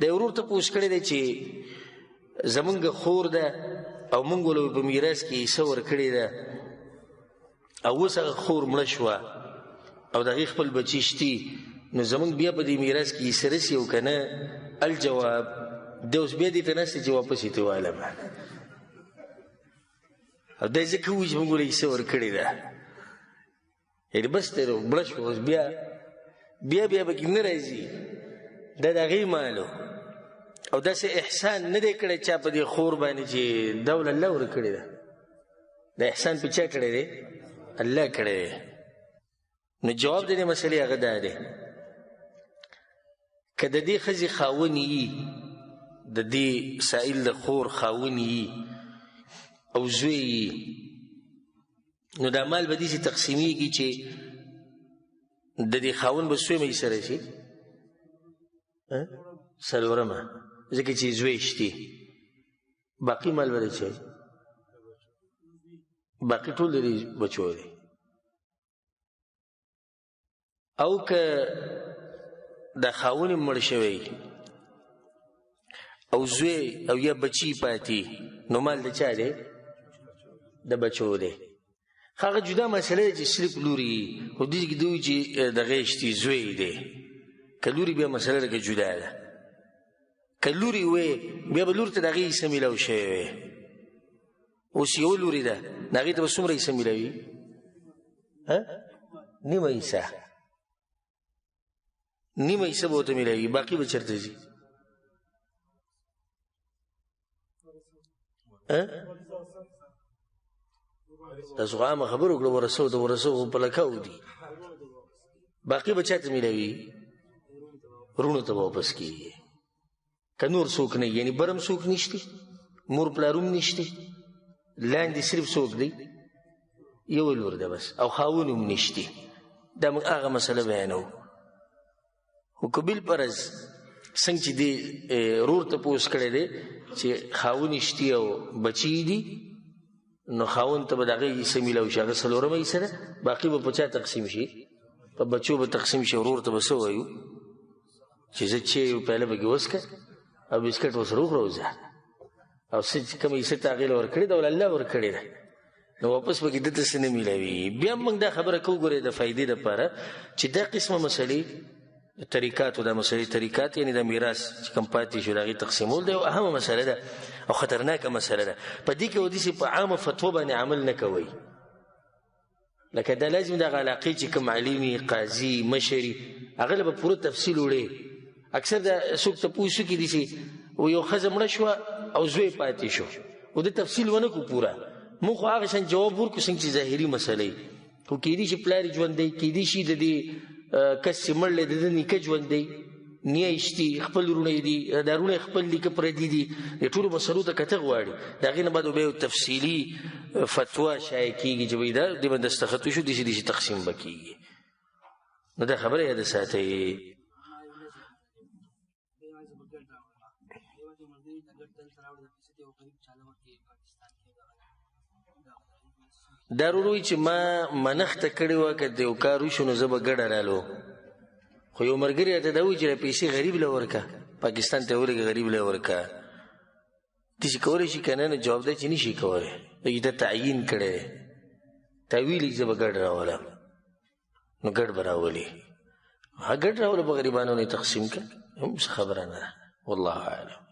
د یو ورور تپوس کړی دی چې زمونږ خور ده او مونږ له په میراث کې حصه ورکړې ده او اوس هغه خور مړه شوه او د هغې خپل بچي شتي نو زمونږ بیا په دې میراث کې حصه رسي او که نه الجواب دی اوس بیا دې ته نسته چې واپس یې ته والمه او دی ځکه وایي چې مونږ له حصه ورکړې ده یعنې بس دی مړه شوه اوس بیا پکې نه راځي دا د هغې مالو او داسې احسان نه دی کړی چا په دې خور باندې چې دا ول الله ورکړې ده دا احسان په چا کړی دی الله کړی دی نو جواب د دې مسلې هغه دا دی که د دې ښځې خاوند یي د دې سائل د خور خاوند یي او زوی یي نو دا مال به داسې تقسیمیږي چې د دې خاوند به څومره سره شي څلورمه ځکه چې زوی شتي باقي مال به چی باقي ټول د دې بچو دی او که د خاوند مړ شوی او زوی او یا بچی پاتې نو مال د چا دی د بچو دی هغه جدا مسله چې صرف لوري خو دې کې دوی چې دغه شتي زوی دی که لوري بیا مسله لکه جدا ده که لوري وې بیا به لور ته د هغې حصه میلاو شوی وی اوس یو لوري ده د هغې ته به څومره حصه میلاوي نیمه حصه نیمه حصه به ورته میلاوي باقي به چېرته ځي تاسو خو عامه خبرو کړو ورثو د ورثو خو په لکاو دي باقي به چاته میلاوي وروڼو ته به واپس کېږي که نور څوک نه یعنی برم څوک نشته مور پلاروم نشته لاندې صرف څوک دی یو لور ده بس او خاوند هم نشته دا موږ هغه مسله بیانوو خو که بالفرض څنګه چې دې رور تپوس کړی دی چې خاوند شتي او بچي دي نو خاوند ته به د هغې حصه میلاو شي هغه څلورمه حصه ده باقي به په چا تقسیم شي په بچو به تقسیم شي ورور ته به څه وایو چې زه چې یو پیاله پکې وڅښه او بسکټ ورسره وخوروځه او څه چې کومه حصه ته هغې له ورکړې ده له الله ورکړې ده نو واپس پکې دته څه نه میلاوي بیا موږ دا خبره کوو ګورئ د فایدې دپاره چې دا قسمه مسلې طریقات او دا مسلې طریقات یعنې د میراث چې کوم پاتې شو د هغې تقسیمول دی او اهمه مسله ده او خطرناکه مسله ده په دې کې وداسې په عامه فتوا باندې عمل نه کوئ لکه دا لازم دغه علاقې چې کوم عالمي قاضي مشري هغه له به پوره تفصیل وړې اکثر دا څوک تپوس وکړي داسې و یو ښځه مړه شوه او زوی پاتې شو و د تفصیل ونه کړو پوره موږ خو هغه شان جواب ورکړو څنګه چې ظاهري مسله یي خو کیدای شي پلار یې ژوندی کیدای شي د دې کس چې مړ دی د ده نیکه ژوندی نیه یې شتي خپل وروڼه یې دي دا وروڼه یې خپل دي که پردي دي د ټولو مسلو ته کته غواړي د هغې نه بعد بیا یو تفصیلي فتوا شایع کېږي چې وایي دا دې باندې دستخط وشو داسې داسې تقسیم به کېږي نو دا خبره یاده ساتئ دا ورور وایي چې ما منښته کړې وه که د یو کار وشو نو زه به ګډه رالو خو یو ملګري راته دا وایي چې دا پیسې غریب له ورکه پاکستان ته ورکه غریب له ورکه داسې کولی شي که نه نو جواب دی چې نه شي کولی دوی دا تعیین کړی تا ویلي زه به ګډ راولم نو ګډ به راولي ګډ راوله په غریبانو نه تقسیم کړه هم څه خبره نه ده والله اعلم